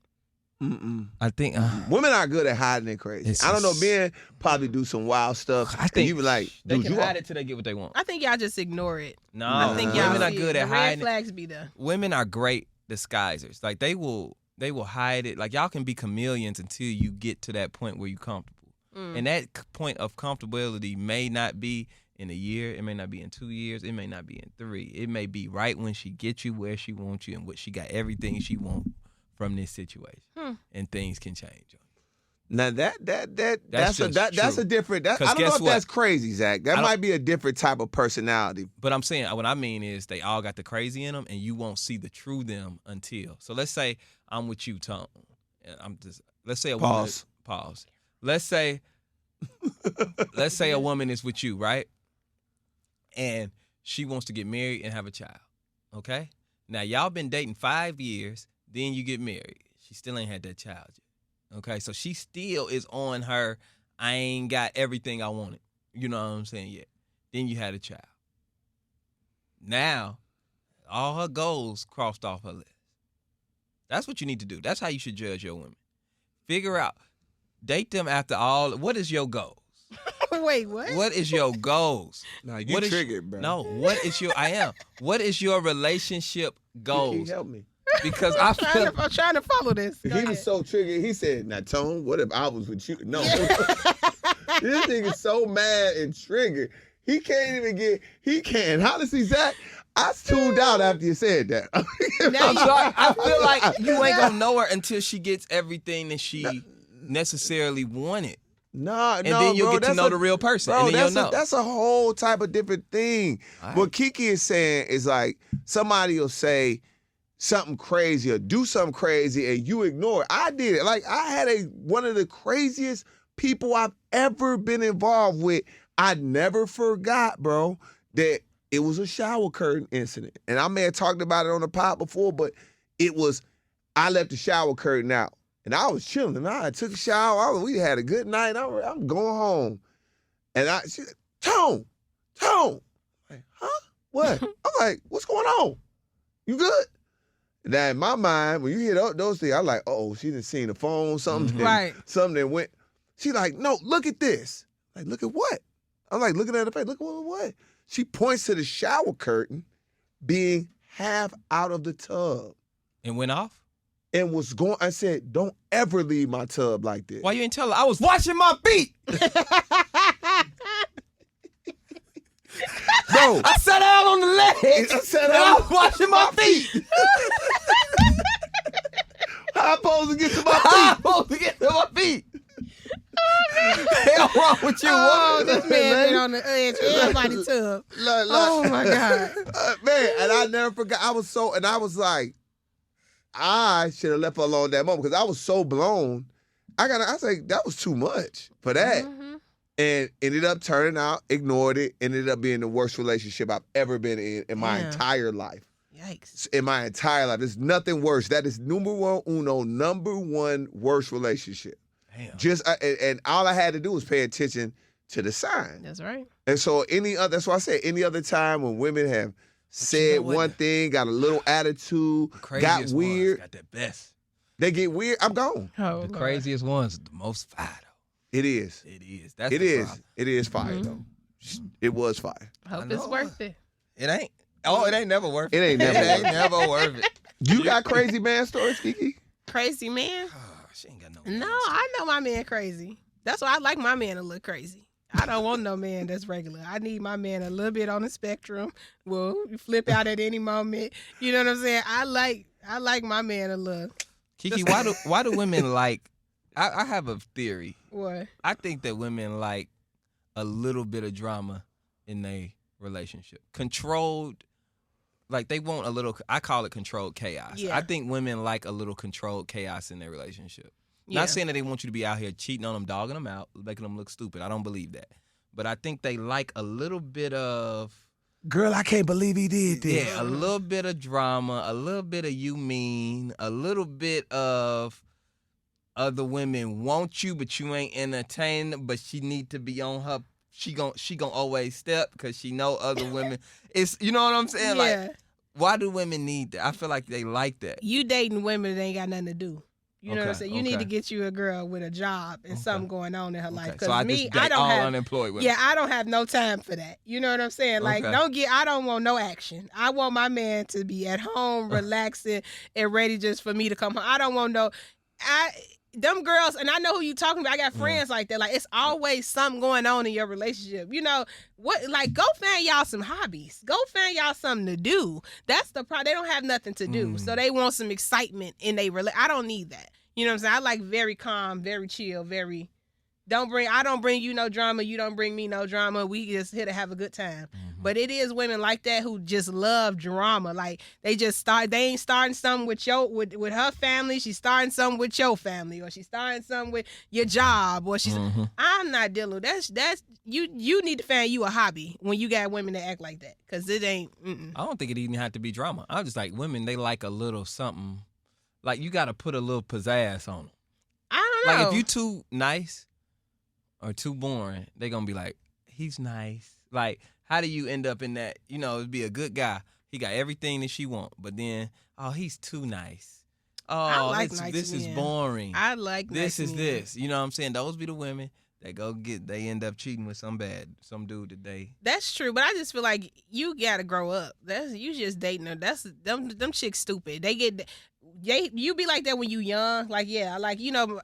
I think women are good at hiding their crazy. I don't know. Men probably do some wild stuff. I think you be like, they dude, can you hide it till they get what they want. I think y'all just ignore it. No, I think y'all women are see good it. at The hiding. red flags be there. Women are great disguisers. Like they will hide it. Like y'all can be chameleons until you get to that point where you're comfortable. And that point of comfortability may not be in a year. It may not be in 2 years. It may not be in 3. It may be right when she gets you where she wants you and what she got everything she wants from this situation. And things can change. Now that's a different. I don't know if that's crazy, Zach. That might be a different type of personality. But I'm saying what I mean is they all got the crazy in them, and you won't see the true them until. So let's say I'm with you, Tone. Let's say a woman. Pause. Let's say a woman is with you, right? And she wants to get married and have a child. Okay. Now y'all been dating 5 years. Then you get married. She still ain't had that child yet. Okay, so she still is on her, I ain't got everything I wanted. You know what I'm saying? Yet. Then you had a child. Now, all her goals crossed off her list. That's what you need to do. That's how you should judge your women. Figure out, date them after all. What is your goals? Wait, what? What is your goals? Nah, you triggered, bro. No, what is your relationship goals? Can you help me? Because I'm trying to follow this. He was so triggered. He said, "Now, Tone, what if I was with you?" No, this nigga's so mad and triggered. He can't even get. He can't. Honestly, Zach, I tuned out after you said that. I'm sorry. I feel like you ain't gonna know her until she gets everything that she necessarily wanted. And then you'll get to know the real person, and then you'll know. That's a whole type of different thing. Right. What Kiki is saying is like somebody will say something crazy or do something crazy and you ignore it. I did it. Like I had one of the craziest people I've ever been involved with. I never forgot, bro, that it was a shower curtain incident. And I may have talked about it on the pod before, but I left the shower curtain out. And I was chilling. I took a shower. We had a good night. I'm going home. And she said, Tone. I'm like, huh? What? I'm like, what's going on? You good? Now, in my mind, when you hear those things, I'm like, she done seen the phone, something that went. She like, no, look at this. Like, look at what? I'm like, looking at her face, look at what? She points to the shower curtain being half out of the tub. And went off? And was going, I said, don't ever leave my tub like this. Why you ain't tell her? I was washing my feet. Bro, I sat down on the ledge. I was washing my feet. How I supposed to get to my feet? Hell wrong with you? This man been on the edge. Everybody tub. Oh my God. Man, and I never forgot. I was like, I should have left her alone that moment because I was so blown. I was like, that was too much for that. Mm-hmm. And ended up turning out, ignored it, ended up being the worst relationship I've ever been in my entire life. Yikes. In my entire life. There's nothing worse. That is number one worst relationship. Damn. And all I had to do was pay attention to the sign. That's right. And so that's why I say any other time when women have said one thing, got a little attitude, got weird. Got that best. They get weird, I'm gone. The craziest ones, the most fire though. It is. That's the problem. It is fire though. It was fire. Hope it's worth it. It ain't. Oh, it ain't never worth it. It ain't never It ain't worth it. never worth it. You got crazy man stories, Kiki? Crazy man? She ain't got no. No, I know my man crazy. That's why I like my man a little crazy. I don't want no man that's regular. I need my man a little bit on the spectrum. Well, flip out at any moment. You know what I'm saying? I like my man a little. Kiki, why do women like? I have a theory. What? I think that women like a little bit of drama in their relationship. Controlled, like they want a little, I call it controlled chaos. Yeah. I think women like a little controlled chaos in their relationship. Yeah. Not saying that they want you to be out here cheating on them, dogging them out, making them look stupid. I don't believe that. But I think they like a little bit of... Girl, I can't believe he did this. Yeah, a little bit of drama, a little bit of you mean, a little bit of other women want you, but you ain't entertaining, but she need to be on her. She gon' always step because she know other women. It's, you know what I'm saying? Yeah. Like, why do women need that? I feel like they like that. You dating women that ain't got nothing to do. You know what I'm Okay, saying? You need okay. to get you a girl with a job and something going on in her life. Okay, Because so I me, just date I don't all have unemployed women. Yeah, I don't have no time for that. You know what I'm saying? Like, Okay. I don't want no action. I want my man to be at home, relaxing, and ready just for me to come home. I don't want them girls, and I know who you talking about. I got friends like that. Like, it's always something going on in your relationship. You know what? Like, go find y'all some hobbies. Go find y'all something to do. That's the problem. They don't have nothing to do, so they want some excitement in their relationship. I don't need that. You know what I'm saying? I like very calm, very chill, very. I don't bring you no drama. You don't bring me no drama. We just here to have a good time. Mm-hmm. But it is women like that who just love drama. Like they ain't starting something with with her family. She's starting something with your family, or she's starting something with your job, or she's. Mm-hmm. I'm not dealing. That's you need to find you a hobby when you got women that act like that, because it ain't. I don't think it even have to be drama. I'm just like, women, they like a little something. Like, you got to put a little pizzazz on them. I don't know. Like, if you too nice or too boring, they going to be like, he's nice. Like, how do you end up in that? You know, be a good guy. He got everything that she want, but then, oh, he's too nice. Oh, like nice this is men. boring. I like this nice is men. this. You know what I'm saying? Those be the women that they end up cheating with some dude that they. That's true, but I just feel like you gotta grow up. You just dating them. That's them chicks stupid. You be like that when you young. Like, yeah, like, you know,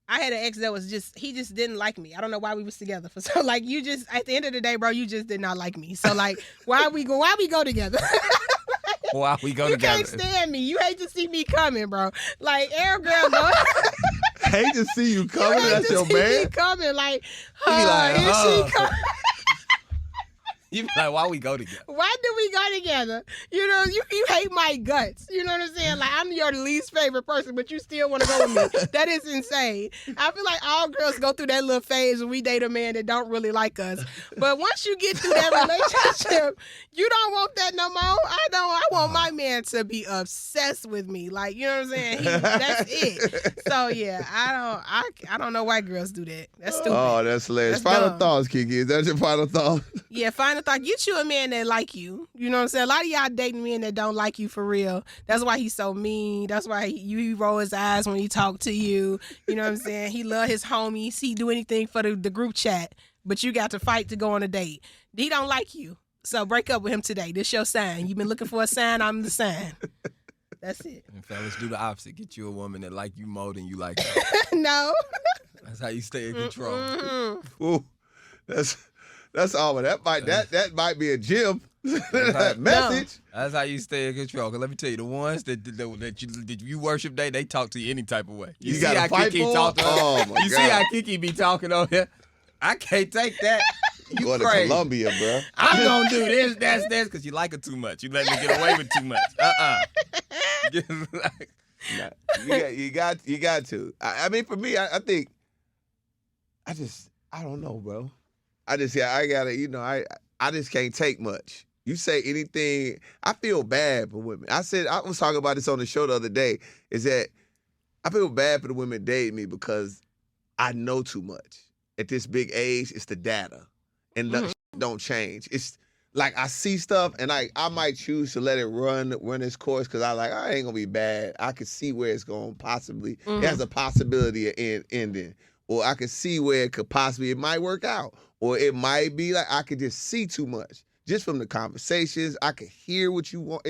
I had an ex that was he just didn't like me. I don't know why we was together for so, like, you just, at the end of the day, bro, you just did not like me. So, like, why we go together? Why we go you together? You can't stand me. You hate to see me coming, bro. Like, every girl go. Hate to see you coming. That's your man. Me coming, like, You be like, here she come. You be like, why we go together? Why do we go together? You know, you hate my guts. You know what I'm saying? Like, I'm your least favorite person, but you still want to go with me. That is insane. I feel like all girls go through that little phase when we date a man that don't really like us. But once you get through that relationship, you don't want that no more. I want my man to be obsessed with me. Like, you know what I'm saying? That's it. So yeah, I don't know why girls do that. That's stupid. Oh, that's hilarious. That's Final dumb. thoughts, Kiki. Is that your final thought? Yeah, final thought. Get you a man that like you. You know what I'm saying? A lot of y'all dating men that don't like you for real. That's why he's so mean. That's why he roll his eyes when he talk to you. You know what I'm saying? He love his homies. He do anything for the group chat. But you got to fight to go on a date. He don't like you. So break up with him today. This your sign. You've been looking for a sign. I'm the sign. That's it. And fellas, do the opposite. Get you a woman that like you more than you like her. No. That's how you stay in control. Mm-hmm. Ooh, that's all. That might be a gym right. message. That's how you stay in control. Cause let me tell you, the ones that you worship, they talk to you any type of way. You see gotta how fight Kiki for talk to them? her? Oh, my You God. see how Kiki be talking on here? I can't take that. You Going to crazy. Columbia, bro. I'm gonna do this, that's this, cause you like her too much. You let me get away with too much. You got to. I mean, for me, I think, I don't know, bro. I gotta, you know, I just can't take much. You say anything, I feel bad for women. I was talking about this on the show the other day, is that I feel bad for the women dating me because I know too much. At this big age, it's the data. And don't change. It's like I see stuff and I might choose to let it run its course because I ain't gonna be bad. I can see where it's going possibly. It has a possibility of ending. Or I can see where it might work out. Or it might be like I could just see too much. just from the conversations, I could hear what you want.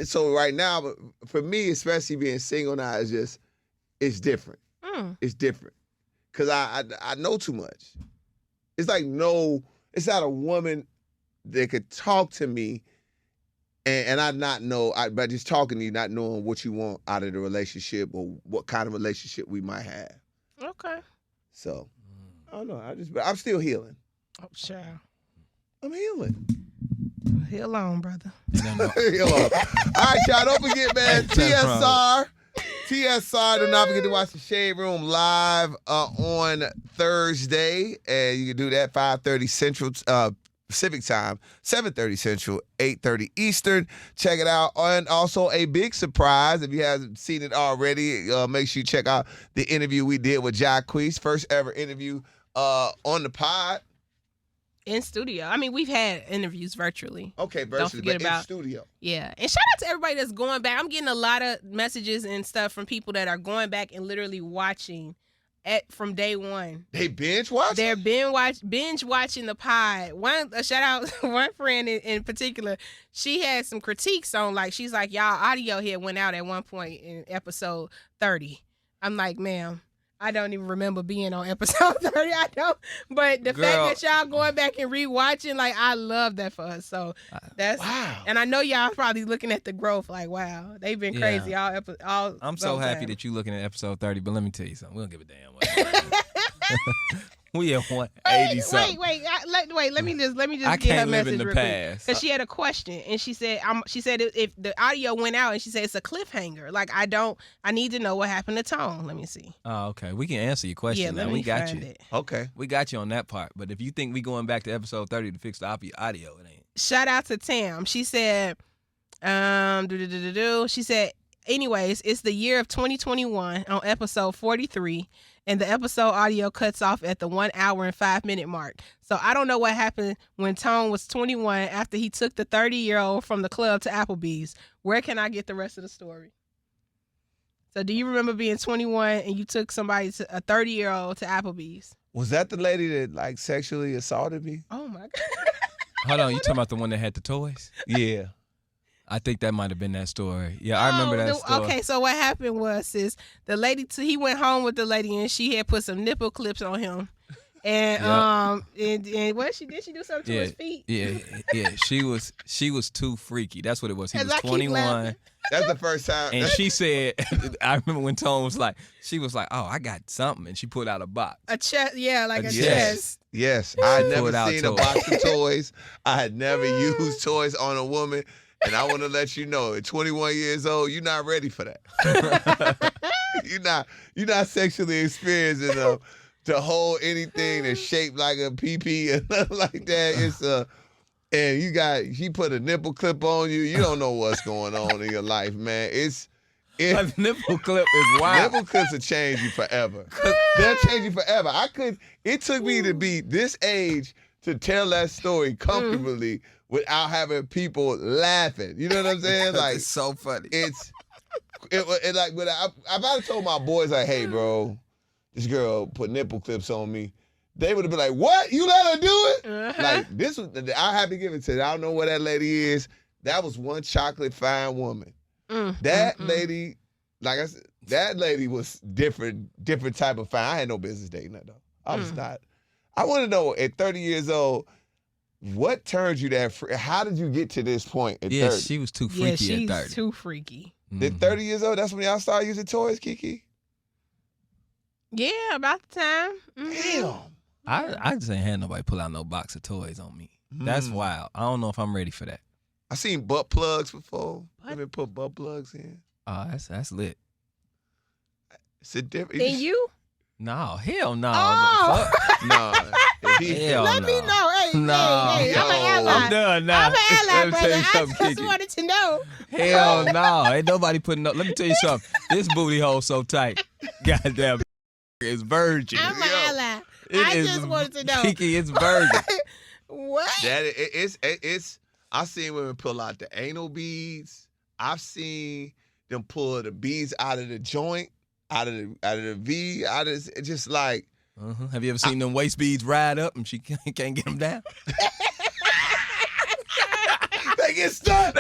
So right now, for me, especially being single now, it's different. It's different because I know too much. It's like it's not a woman that could talk to me and I not know, by just talking to you, not knowing what you want out of the relationship or what kind of relationship we might have. Okay. So, I don't know. I'm still healing. Oh, child. I'm healing. Heal on, brother. Heal on. All right, y'all. Don't forget, man, TSR, do not forget to watch the Shade Room live on Thursday. And you can do that 5:30 Central Pacific Time, 7:30 Central, 8:30 Eastern. Check it out. And also a big surprise, if you haven't seen it already, make sure you check out the interview we did with Jacquees. First ever interview on the pod. In studio. I mean, we've had interviews virtually. Okay, virtually, but in studio. Yeah. And shout out to everybody that's going back. I'm getting a lot of messages and stuff from people that are going back and literally watching from day one. They binge watch? They're binge watching the pod. Shout out one friend in particular. She had some critiques on, like, she's like, y'all audio here went out at one point in episode 30. I'm like, ma'am, I don't even remember being on episode 30. I don't. But the fact that y'all going back and rewatching, like, I love that for us. So that's wow. And I know y'all probably looking at the growth like, wow, they've been crazy all. I'm so happy that you looking at episode 30, but let me tell you something. We don't give a damn what. We at 180 something. Wait. Let me just I get her can't live message in the real past. Because she had a question and she said, if the audio went out and she said it's a cliffhanger. Like, I need to know what happened to Tone. Let me see. Oh, okay. We can answer your question now. We got you. Okay. We got you on that part. But if you think we going back to episode 30 to fix the audio, it ain't. Shout out to Tam. She said, she said, anyways, it's the year of 2021 on episode 43. And the episode audio cuts off at the 1 hour and 5 minute mark. So I don't know what happened when Tone was 21 after he took the 30-year-old from the club to Applebee's. Where can I get the rest of the story? So do you remember being 21 and you took a 30-year-old to Applebee's? Was that the lady that, like, sexually assaulted me? Oh, my God. Hold on. You talking about the one that had the toys? Yeah. I think that might have been that story. Yeah, I remember that story. Okay, so what happened was, the lady, he went home with the lady and she had put some nipple clips on him. And and what did she do something to his feet? Yeah. She was too freaky. That's what it was. He was 21. That's the first time. And she said, I remember when Tone was like, she was like, oh, I got something, and she pulled out a box. A chest, a chest. Yes, I had never seen a box of toys. I had never used toys on a woman. And I want to let you know, at 21 years old, you're not ready for that. You're not sexually experienced enough to hold anything that's shaped like a pee-pee and nothing like that. And she put a nipple clip on you. You don't know what's going on in your life, man. A nipple clip is wild. Nipple clips will change you forever. They'll change you forever. It took me to be this age to tell that story comfortably without having people laughing. You know what I'm saying? Like, it's so funny. It like, when if I'd have told my boys, like, hey, bro, this girl put nipple clips on me, they would have been like, what? You let her do it? Uh-huh. Like, this was, I have to give it to her. I don't know what that lady is. That was one chocolate fine woman. That lady, like I said, that lady was different type of fine. I had no business dating her, though. I was not. I want to know, at 30 years old, what turned you that free? How did you get to this point at 30? She was too freaky at 30. She's too freaky. At 30 years old, that's when y'all started using toys, Kiki? Yeah, about the time. Damn. I just ain't had nobody pull out no box of toys on me. That's wild. I don't know if I'm ready for that. I seen butt plugs before. Let me put butt plugs in. Oh, that's lit. It's a different. And you? No, hell no. Oh. No. Let me know. Hey, no, hey, I'm an ally. I'm done now. I'm an ally, brother. I just Kiki. wanted to know. Hell no. Ain't nobody putting no. Let me tell you something. This booty hole so tight. Goddamn. It's virgin. I'm an ally. I just wanted to know. Kiki, it's virgin. What? It's I've seen women pull out the anal beads. I've seen them pull the beads out of the joint, out of the V, it's just like. Have you ever seen them waist beads ride up and she can't get them down? They get stuck.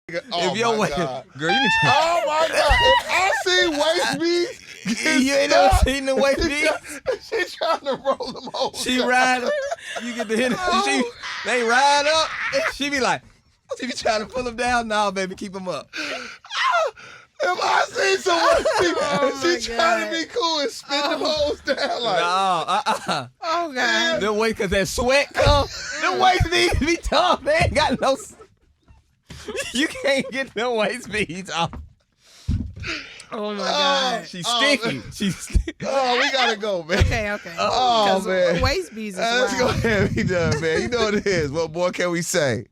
If your waist, God. girl, you need to. Oh my God! If I see waist beats, You ain't never seen the waist beats. She trying to roll them over. She ride up. You get the hit. They ride up. She be like, she be trying to pull them down. Nah, baby, keep them up. If I see someone, she trying to be cool and spin them hoes down like. No, Oh God. Them waist, cause that sweat come. Them waist beats be tough. They ain't got no. You can't get them waist beats off. Oh my God. She's sticky. She's sticky. Oh, we gotta go, man. Okay. Oh, man. Waist beads is Let's go wild. ahead and be done, man. You know what it is. What more can we say?